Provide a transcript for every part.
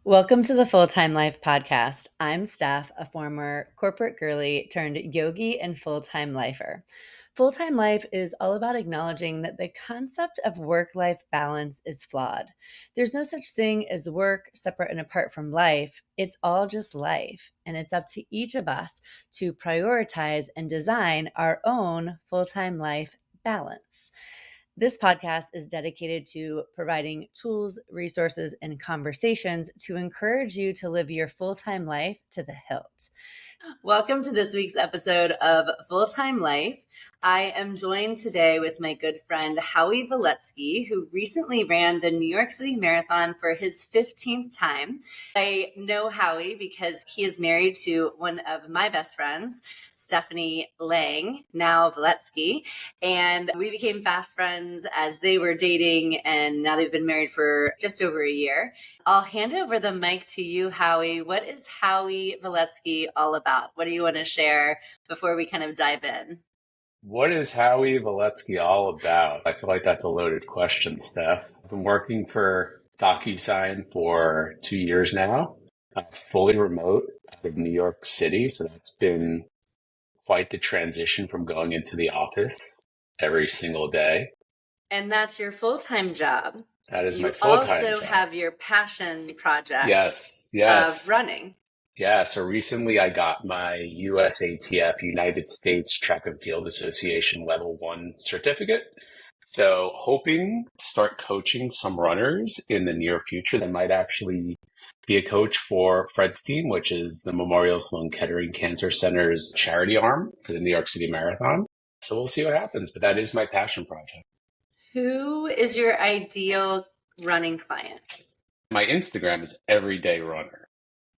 Welcome to the Full-Time Life podcast. I'm Steph, a former corporate girly turned yogi and full-time lifer. Full-time life is all about acknowledging that the concept of work-life balance is flawed. There's no such thing as work separate and apart from life. It's all just life, and it's up to each of us to prioritize and design our own full-time life balance. This podcast is dedicated to providing tools, resources, and conversations to encourage you to live your full-time life to the hilt. Welcome to this week's episode of Full-Time Life. I am joined today with my good friend Howie Voletsky, who recently ran the New York City Marathon for his 15th time. I know Howie because he is married to one of my best friends, Stephanie Lang, now Voletsky, and we became fast friends as they were dating, and now they've been married for just over a year. I'll hand over the mic to you, Howie. What is Howie Voletsky all about? What do you want to share before we kind of dive in? What is Howie Voletsky all about? I feel like that's a loaded question, Steph. I've been working for DocuSign for 2 years now, fully remote out of New York City. So that's been quite the transition from going into the office every single day. And that's your full-time job. That is my full-time job. You also have your passion project Yes. of running. Yeah, so recently I got my USATF, United States Track and Field Association Level 1 certificate. So hoping to start coaching some runners in the near future that might actually be a coach for Fred's team, which is the Memorial Sloan Kettering Cancer Center's charity arm for the New York City Marathon. So we'll see what happens, but that is my passion project. Who is your ideal running client? My Instagram is Everyday Runner.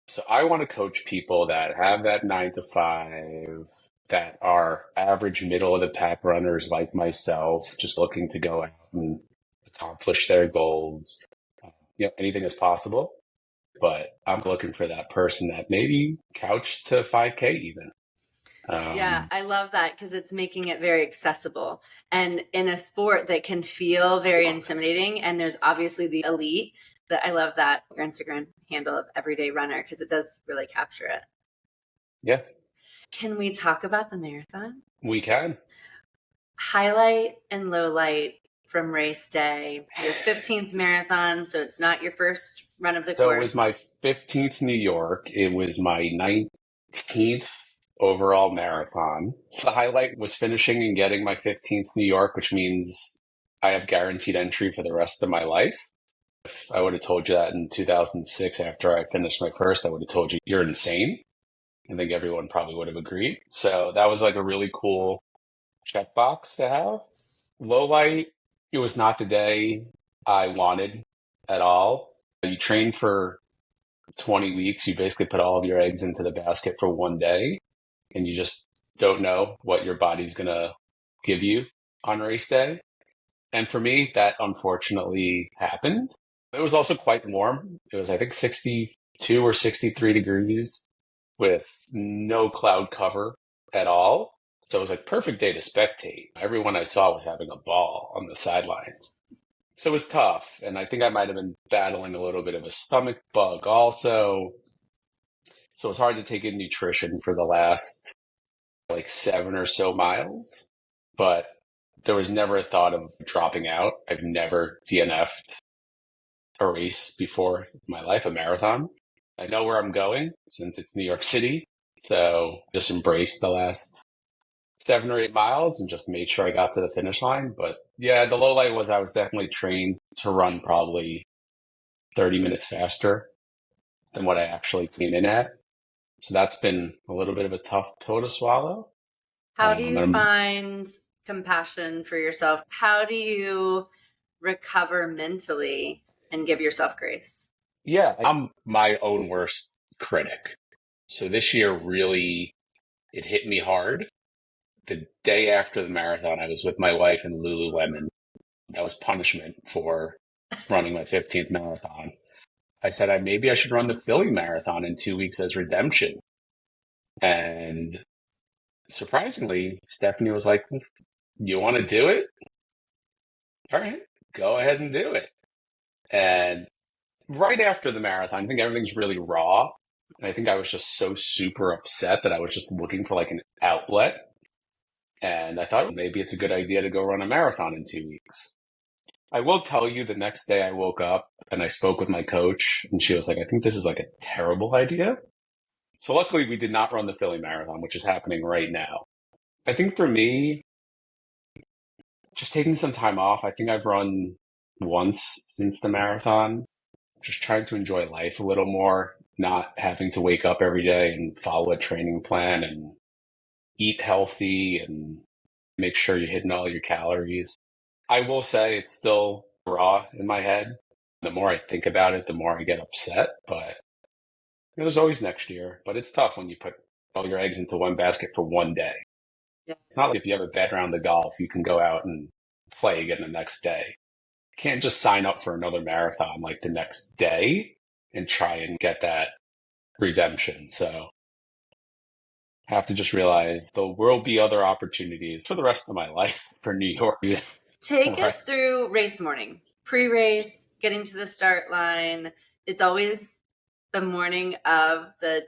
So I want to coach people that have that 9 to 5, that are average middle of the pack runners like myself, just looking to go out and accomplish their goals. Anything is possible, but I'm looking for that person that maybe couch to 5K even. Yeah, I love that because it's making it very accessible. And in a sport that can feel very intimidating, and there's obviously the elite, that I love that your Instagram handle of Everyday Runner because it does really capture it. Yeah. Can we talk about the marathon? We can. Highlight and low light from race day, your 15th marathon, so it's not your first run of the course. So it was my 15th New York. It was my 19th overall marathon. The highlight was finishing and getting my 15th New York, which means I have guaranteed entry for the rest of my life. If I would have told you that in 2006 after I finished my first, I would have told you you're insane. I think everyone probably would have agreed. So that was like a really cool checkbox to have. Low light, it was not the day I wanted at all. You train for 20 weeks. You basically put all of your eggs into the basket for one day, and you just don't know what your body's going to give you on race day. And for me, that unfortunately happened. It was also quite warm. It was, I think, 62 or 63 degrees with no cloud cover at all. So it was like perfect day to spectate. Everyone I saw was having a ball on the sidelines. So it was tough. And I think I might have been battling a little bit of a stomach bug also. So it was hard to take in nutrition for the last like 7 or so miles. But there was never a thought of dropping out. I've never DNF'd a race before in my life, a marathon. I know where I'm going since it's New York City. So just embraced the last 7 or 8 miles and just made sure I got to the finish line. But yeah, the low light was I was definitely trained to run probably 30 minutes faster than what I actually came in at. So that's been a little bit of a tough pill to swallow. How do you find compassion for yourself? How do you recover mentally and give yourself grace? Yeah, I'm my own worst critic. So this year really, it hit me hard. The day after the marathon, I was with my wife in Lululemon. That was punishment for running my 15th marathon. I said maybe I should run the Philly Marathon in 2 weeks as redemption. And surprisingly, Stephanie was like, you want to do it? All right, go ahead and do it. And Right after the marathon, I think everything's really raw. And I think I was just so super upset that I was just looking for like an outlet. And I thought maybe it's a good idea to go run a marathon in 2 weeks. I will tell you the next day I woke up and I spoke with my coach and she was like, I think this is like a terrible idea. So luckily we did not run the Philly Marathon, which is happening right now. I think for me, just taking some time off, I think I've run once since the marathon, just trying to enjoy life a little more, not having to wake up every day and follow a training plan and eat healthy and make sure you're hitting all your calories. I will say it's still raw in my head. The more I think about it, the more I get upset. But there's always next year. But it's tough when you put all your eggs into one basket for one day. Yeah. It's not like if you have a bad round of golf, you can go out and play again the next day. You can't just sign up for another marathon like the next day and try and get that redemption. So I have to just realize there will be other opportunities for the rest of my life for New York. Take Right. us through race morning, pre-race, getting to the start line. It's always the morning of the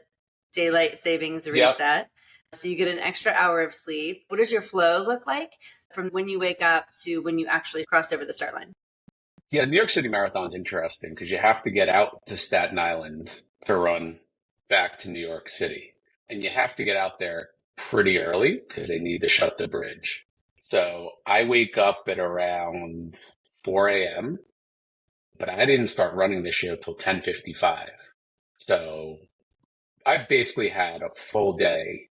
daylight savings Yep. reset. So you get an extra hour of sleep. What does your flow look like from when you wake up to when you actually cross over the start line? Yeah, New York City Marathon is interesting because you have to get out to Staten Island to run back to New York City. And you have to get out there pretty early because they need to shut the bridge. So I wake up at around 4 a.m., but I didn't start running this year till 10:55. So I basically had a full day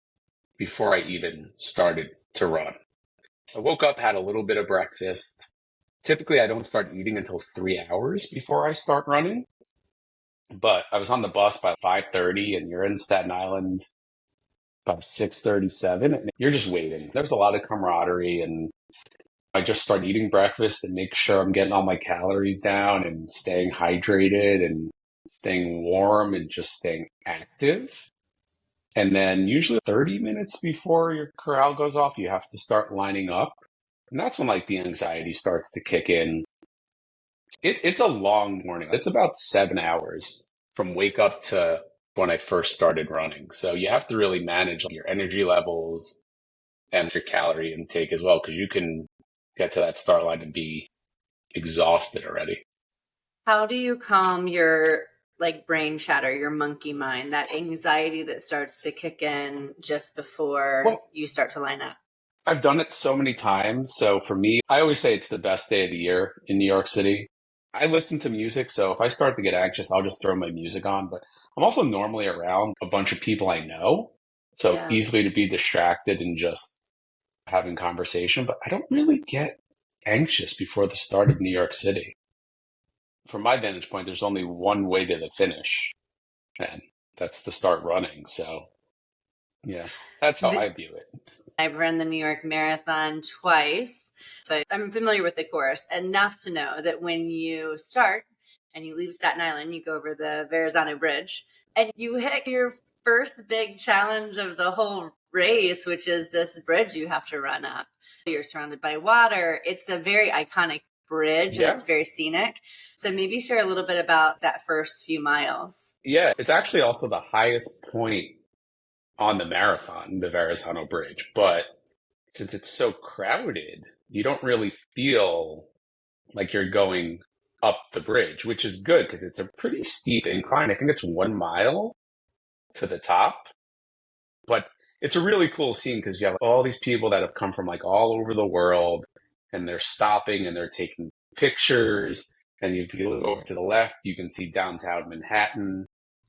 before I even started to run. I woke up, had a little bit of breakfast. Typically, I don't start eating until 3 hours before I start running. But I was on the bus by 5:30, and you're in Staten Island by 6:37, and you're just waiting. There's a lot of camaraderie, and I just start eating breakfast and make sure I'm getting all my calories down and staying hydrated and staying warm and just staying active. And then usually 30 minutes before your corral goes off, you have to start lining up. And that's when like the anxiety starts to kick in. It's a long morning. It's about 7 hours from wake up to when I first started running. So you have to really manage your energy levels and your calorie intake as well, because you can get to that start line and be exhausted already. How do you calm your like brain chatter, your monkey mind, that anxiety that starts to kick in just before Well, you start to line up? I've done it so many times. So for me, I always say it's the best day of the year in New York City. I listen to music. So if I start to get anxious, I'll just throw my music on. But I'm also normally around a bunch of people I know. So Yeah. easily to be distracted and just having conversation. But I don't really get anxious before the start of New York City. From my vantage point, there's only one way to the finish, and that's to start running. So yeah, that's how I view it. I've run the New York Marathon twice, so I'm familiar with the course enough to know that when you start and you leave Staten Island, you go over the Verrazano Bridge and you hit your first big challenge of the whole race, which is this bridge you have to run up. You're surrounded by water. It's a very iconic bridge and Yeah. it's very scenic. So maybe share a little bit about that first few miles. Yeah, it's actually also the highest point on the marathon, the Verrazano Bridge. But since it's so crowded, you don't really feel like you're going up the bridge, which is good because it's a pretty steep incline. I think it's 1 mile to the top, but it's a really cool scene because you have all these people that have come from like all over the world and they're stopping and they're taking pictures. And if you look over to the left, you can see downtown Manhattan.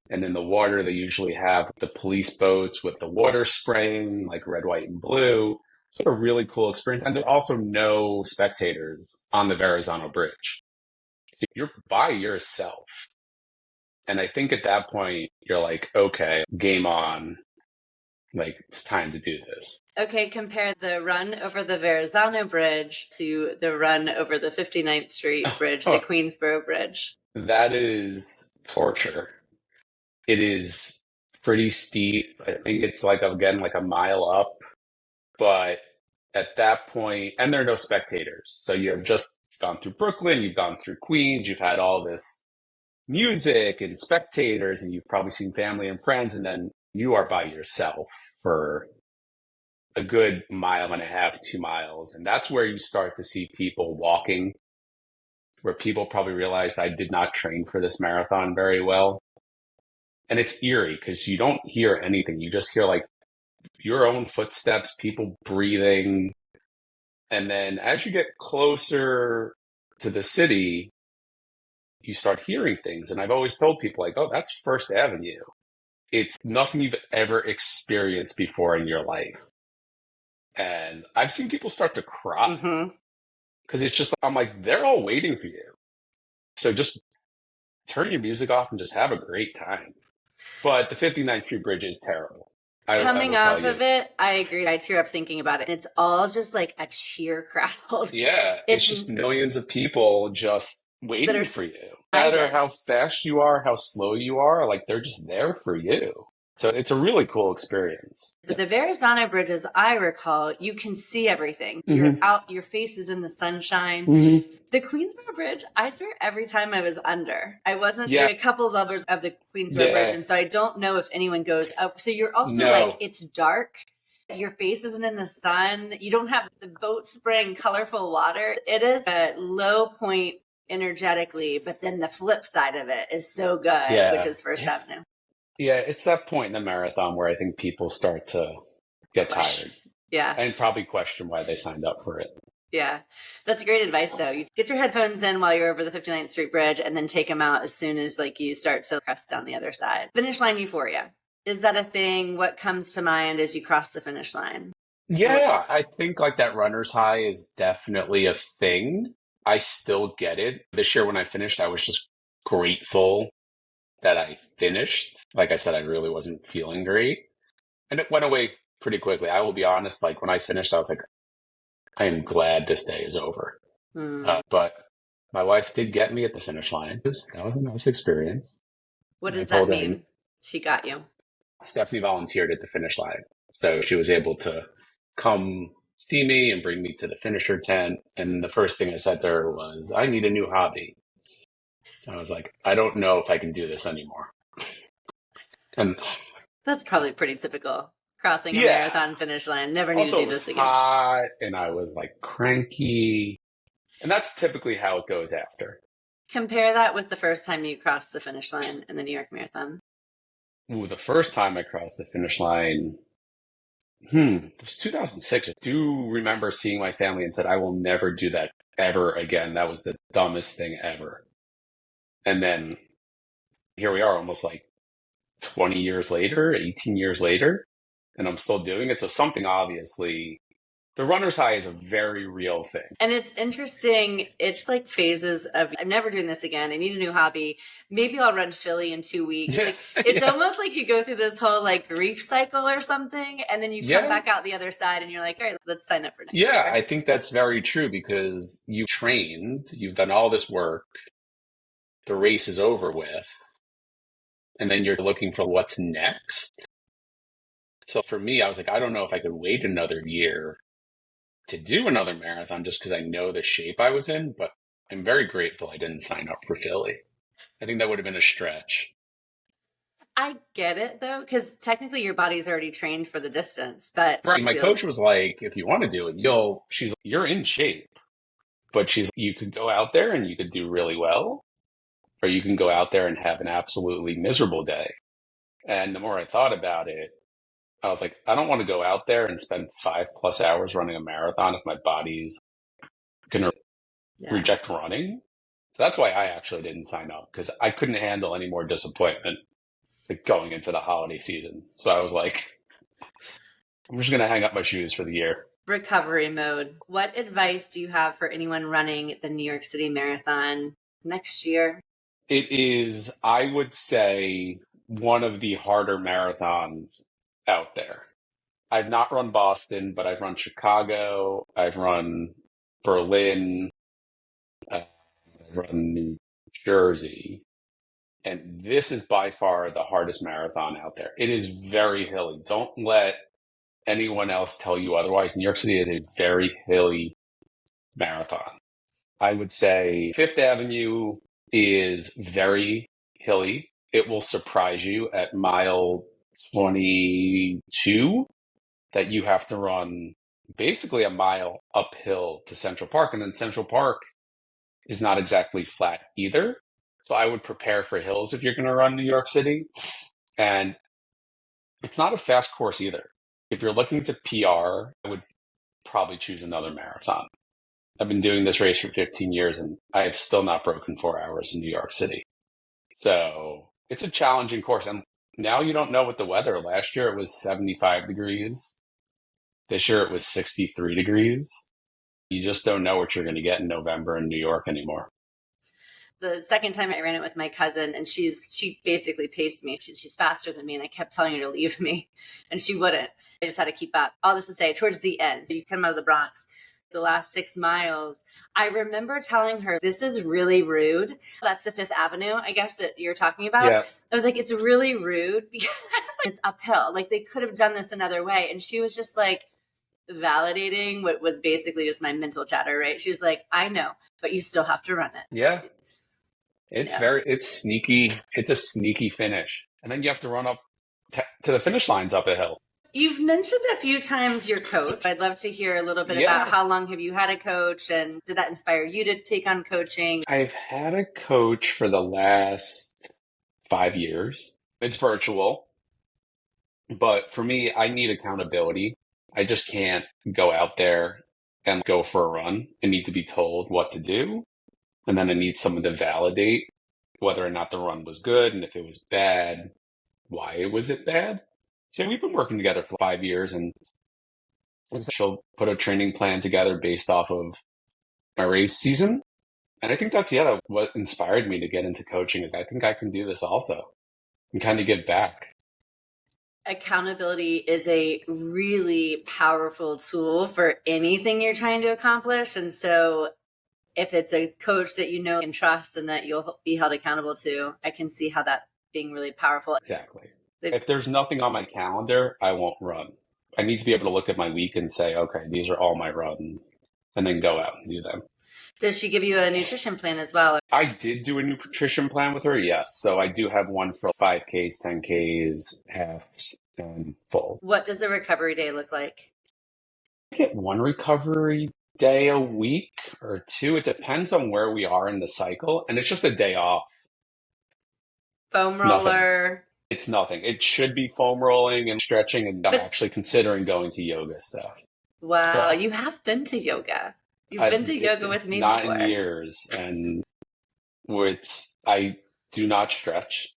And in the water, they usually have the police boats with the water spraying, like red, white, and blue. So it's a really cool experience. And there are also no spectators on the Verrazano Bridge. So you're by yourself. And I think at that point, you're like, okay, game on. Like, it's time to do this. Okay, compare the run over the Verrazano Bridge to the run over the 59th Street Bridge, the Oh, Queensboro Bridge. that is torture. It is pretty steep. I think it's like, again, like a mile up. But at that point, and there are no spectators. So you have just gone through Brooklyn, you've gone through Queens, you've had all this music and spectators, and you've probably seen family and friends, and then you are by yourself for a good mile and a half, 2 miles. And that's where you start to see people walking, where people probably realized I did not train for this marathon very well. And it's eerie because you don't hear anything. You just hear like your own footsteps, people breathing. And then as you get closer to the city, you start hearing things. And I've always told people like, oh, that's First Avenue. It's nothing you've ever experienced before in your life. And I've seen people start to cry because it's just, I'm like, they're all waiting for you. So just turn your music off and just have a great time. But the 59th Street Bridge is terrible. Coming off of it, I agree. I tear up thinking about it. It's all just like a cheer crowd. Yeah, it's just millions of people just waiting for you. No matter how fast you are, how slow you are, like they're just there for you. So it's a really cool experience. The Verrazano Bridge, as I recall, you can see everything. You're out, your face is in the sunshine. The Queensboro Bridge, I swear every time I was under. I wasn't a couple levels of the Queensboro Bridge, and so I don't know if anyone goes up. So you're also like, it's dark. Your face isn't in the sun. You don't have the boat spraying colorful water. It is a low point energetically, but then the flip side of it is so good, which is First Avenue. Yeah, it's that point in the marathon where I think people start to get tired. Yeah. And probably question why they signed up for it. Yeah. That's great advice, though. You get your headphones in while you're over the 59th Street Bridge and then take them out as soon as like you start to crest down the other side. Finish line euphoria. Is that a thing? What comes to mind as you cross the finish line? Yeah, I think like that runner's high is definitely a thing. I still get it. This year when I finished, I was just grateful that I finished. Like I said, I really wasn't feeling great. And it went away pretty quickly. I will be honest, like when I finished, I was like, I am glad this day is over. But my wife did get me at the finish line. That was a nice experience. What does that mean? She got you. Stephanie volunteered at the finish line. So she was able to come see me and bring me to the finisher tent. And the first thing I said to her was, I need a new hobby. I was like, I don't know if I can do this anymore. And that's probably pretty typical. Crossing a marathon finish line. Never need to do this again. Hot, and I was like cranky. And that's typically how it goes after. Compare that with the first time you crossed the finish line in the New York Marathon. Ooh, the first time I crossed the finish line, it was 2006. I do remember seeing my family and said, I will never do that ever again. That was the dumbest thing ever. And then here we are almost like 20 years later, 18 years later, and I'm still doing it. So something obviously, the runner's high is a very real thing. And it's interesting. It's like phases of, I'm never doing this again. I need a new hobby. Maybe I'll run Philly in 2 weeks. Like, it's almost like you go through this whole like grief cycle or something. And then you come back out the other side and you're like, all right, let's sign up for next year. Yeah, I think that's very true because you trained, you've done all this work. The race is over with, and then you're looking for what's next. So for me, I was like, I don't know if I could wait another year to do another marathon just because I know the shape I was in, but I'm very grateful I didn't sign up for Philly. I think that would have been a stretch. I get it though, because technically your body's already trained for the distance, but right. My coach was like, if you want to do it, you're in shape, but you could go out there and you could do really well. Or you can go out there and have an absolutely miserable day. And the more I thought about it, I was like, I don't want to go out there and spend 5+ hours running a marathon if my body's going to reject running. So that's why I actually didn't sign up, because I couldn't handle any more disappointment going into the holiday season. So I was like, I'm just going to hang up my shoes for the year. Recovery mode. What advice do you have for anyone running the New York City Marathon next year? It is, I would say, one of the harder marathons out there. I've not run Boston, but I've run Chicago. I've run Berlin. I've run New Jersey. And this is by far the hardest marathon out there. It is very hilly. Don't let anyone else tell you otherwise. New York City is a very hilly marathon. I would say Fifth Avenue is very hilly. It will surprise you at mile 22 that you have to run basically a mile uphill to Central Park. And then Central Park is not exactly flat either. So I would prepare for hills if you're going to run New York City. And it's not a fast course either. If you're looking to PR, I would probably choose another marathon. I've been doing this race for 15 years and I have still not broken 4 hours in New York City. So it's a challenging course. And now you don't know what the weather. Last year it was 75 degrees. This year it was 63 degrees. You just don't know what you're going to get in November in New York anymore. The second time I ran it with my cousin, and she basically paced me. She's faster than me, and I kept telling her to leave me, and she wouldn't. I just had to keep up. All this to say, towards the end, so you come out of the Bronx, the last 6 miles, I remember telling her, this is really rude. That's the Fifth Avenue, I guess, that you're talking about. Yeah. I was like, it's really rude because it's uphill. Like, they could have done this another way. And she was just like, validating what was basically just my mental chatter, right? She was like, I know, but you still have to run it. Yeah. It's sneaky. It's a sneaky finish. And then you have to run up to the finish lines up a hill. You've mentioned a few times your coach. I'd love to hear a little bit about how long have you had a coach, and did that inspire you to take on coaching? I've had a coach for the last 5 years. It's virtual. But for me, I need accountability. I just can't go out there and go for a run. I need to be told what to do. And then I need someone to validate whether or not the run was good. And if it was bad, why was it bad? So we've been working together for 5 years, and she'll put a training plan together based off of my race season. And I think that's, what inspired me to get into coaching is I think I can do this also and kind of give back. Accountability is a really powerful tool for anything you're trying to accomplish. And so if it's a coach that you know and trust and that you'll be held accountable to, I can see how that being really powerful. Exactly. If there's nothing on my calendar, I won't run. I need to be able to look at my week and say, okay, these are all my runs, and then go out and do them. Does she give you a nutrition plan as well? I did do a nutrition plan with her, yes. So I do have one for 5Ks, 10Ks, halves, and fulls. What does a recovery day look like? I get one recovery day a week or two. It depends on where we are in the cycle, and it's just a day off. Foam roller? Nothing. It's nothing. It should be foam rolling and stretching, and I'm actually considering going to yoga stuff. Wow, so, you have been to yoga. You've been to yoga with me not before. In years, and I do not stretch.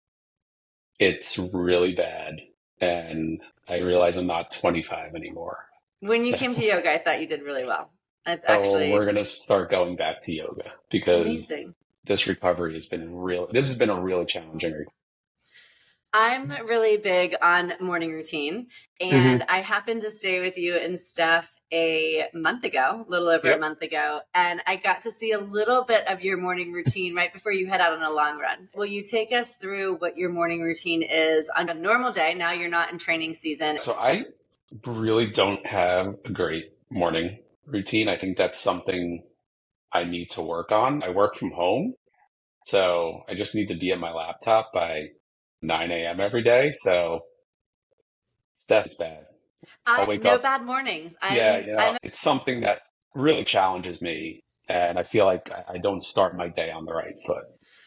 It's really bad, and I realize I'm not 25 anymore. When you came to yoga, I thought you did really well. We're going to start going back to yoga because this recovery has been this has been a really challenging recovery. I'm really big on morning routine, and I happened to stay with you and Steph a little over a month ago, and I got to see a little bit of your morning routine right before you head out on a long run. Will you take us through what your morning routine is on a normal day? Now you're not in training season. So I really don't have a great morning routine. I think that's something I need to work on. I work from home, so I just need to be at my laptop by 9 a.m. every day. So that's bad. I'll wake up. Bad mornings. It's something that really challenges me, and I feel like I don't start my day on the right foot.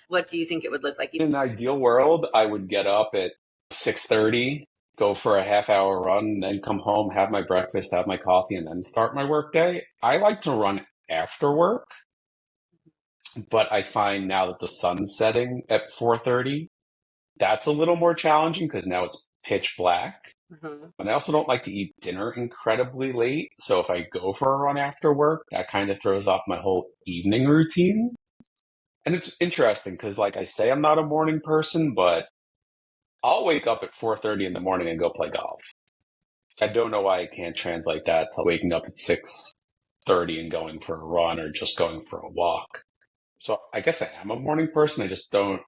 What do you think it would look like? In an ideal world, I would get up at 6:30, go for a half-hour run, then come home, have my breakfast, have my coffee, and then start my work day. I like to run after work, but I find now that the sun's setting at 4:30, that's a little more challenging because now it's pitch black. And I also don't like to eat dinner incredibly late. So if I go for a run after work, that kind of throws off my whole evening routine. And it's interesting because, like I say, I'm not a morning person, but I'll wake up at 4:30 in the morning and go play golf. I don't know why I can't translate that to waking up at 6:30 and going for a run or just going for a walk. So I guess I am a morning person. I just don't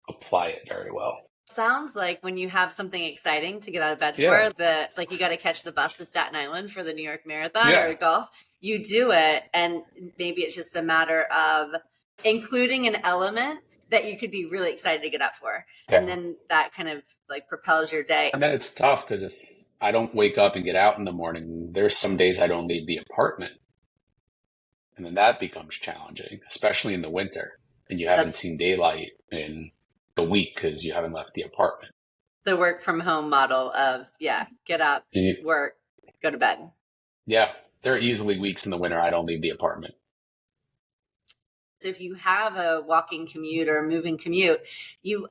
apply it very well. Sounds like when you have something exciting to get out of bed for, like you got to catch the bus to Staten Island for the New York Marathon or golf, you do it. And maybe it's just a matter of including an element that you could be really excited to get up for. And Yeah. then that kind of like propels your day. And then it's tough because if I don't wake up and get out in the morning, there's some days I don't leave the apartment. And then that becomes challenging, especially in the winter. And you haven't seen daylight in the week because you haven't left the apartment. The work from home model of, get up, work, go to bed. Yeah, there are easily weeks in the winter I don't leave the apartment. So if you have a walking commute or a moving commute, you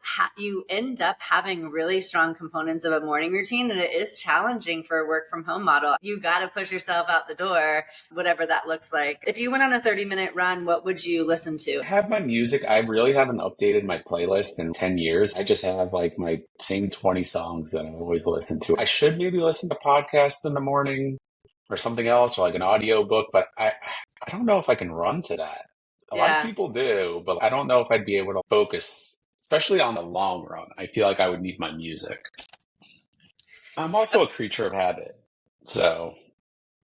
end up having really strong components of a morning routine, and it is challenging for a work from home model. You got to push yourself out the door, whatever that looks like. If you went on a 30-minute run, what would you listen to? I have my music. I really haven't updated my playlist in 10 years. I just have like my same 20 songs that I always listen to. I should maybe listen to podcasts in the morning or something else, or like an audio book, but I don't know if I can run to that. A lot of people do, but I don't know if I'd be able to focus, especially on the long run. I feel like I would need my music. I'm also a creature of habit. So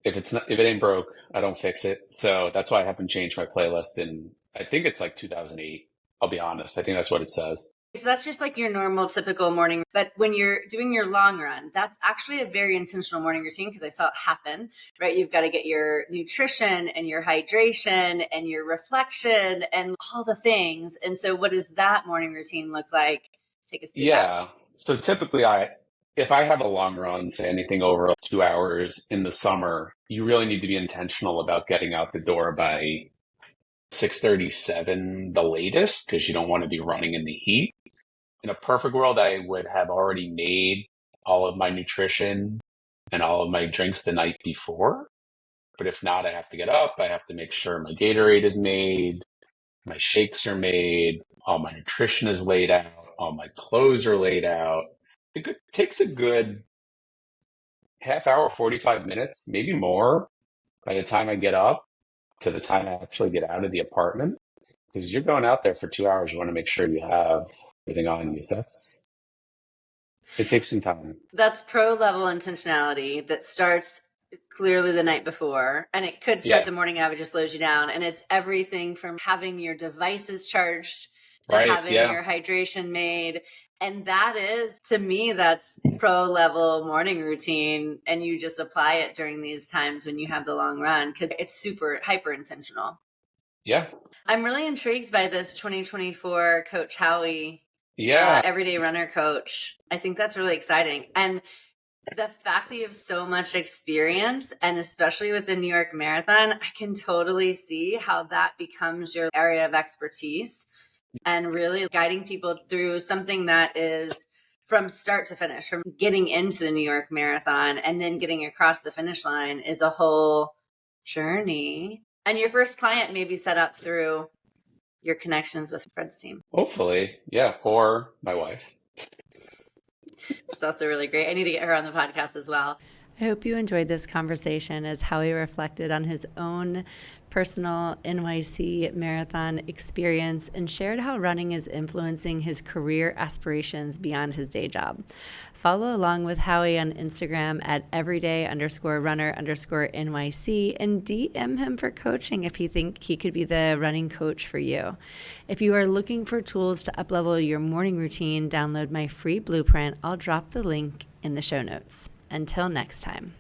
if it ain't broke, I don't fix it. So that's why I haven't changed my playlist in, I think it's like 2008. I'll be honest. I think that's what it says. So that's just like your normal, typical morning. But when you're doing your long run, that's actually a very intentional morning routine because I saw it happen, right? You've got to get your nutrition and your hydration and your reflection and all the things. And so what does that morning routine look like? Take us through that. So typically if I have a long run, say anything over 2 hours in the summer, you really need to be intentional about getting out the door by 6:37 the latest because you don't want to be running in the heat. In a perfect world, I would have already made all of my nutrition and all of my drinks the night before. But if not, I have to get up. I have to make sure my Gatorade is made, my shakes are made, all my nutrition is laid out, all my clothes are laid out. It takes a good half hour, 45 minutes, maybe more by the time I get up to the time I actually get out of the apartment. Because you're going out there for 2 hours, you want to make sure you have everything on you. So it takes some time. That's pro level intentionality that starts clearly the night before, and it could start the morning of. It just slows you down, and it's everything from having your devices charged to having your hydration made. And that is, to me, that's pro level morning routine. And you just apply it during these times when you have the long run because it's super hyper intentional. Yeah. I'm really intrigued by this 2024 Coach Howie, everyday runner coach. I think that's really exciting. And the fact that you have so much experience, and especially with the New York Marathon, I can totally see how that becomes your area of expertise and really guiding people through something that is from start to finish, from getting into the New York Marathon and then getting across the finish line is a whole journey. And your first client may be set up through your connections with Fred's team. Hopefully, yeah. Or my wife. It's also really great. I need to get her on the podcast as well. I hope you enjoyed this conversation as Howie reflected on his own personal NYC marathon experience and shared how running is influencing his career aspirations beyond his day job. Follow along with Howie on Instagram at everyday_runner_NYC and DM him for coaching if you think he could be the running coach for you. If you are looking for tools to uplevel your morning routine, download my free blueprint. I'll drop the link in the show notes. Until next time.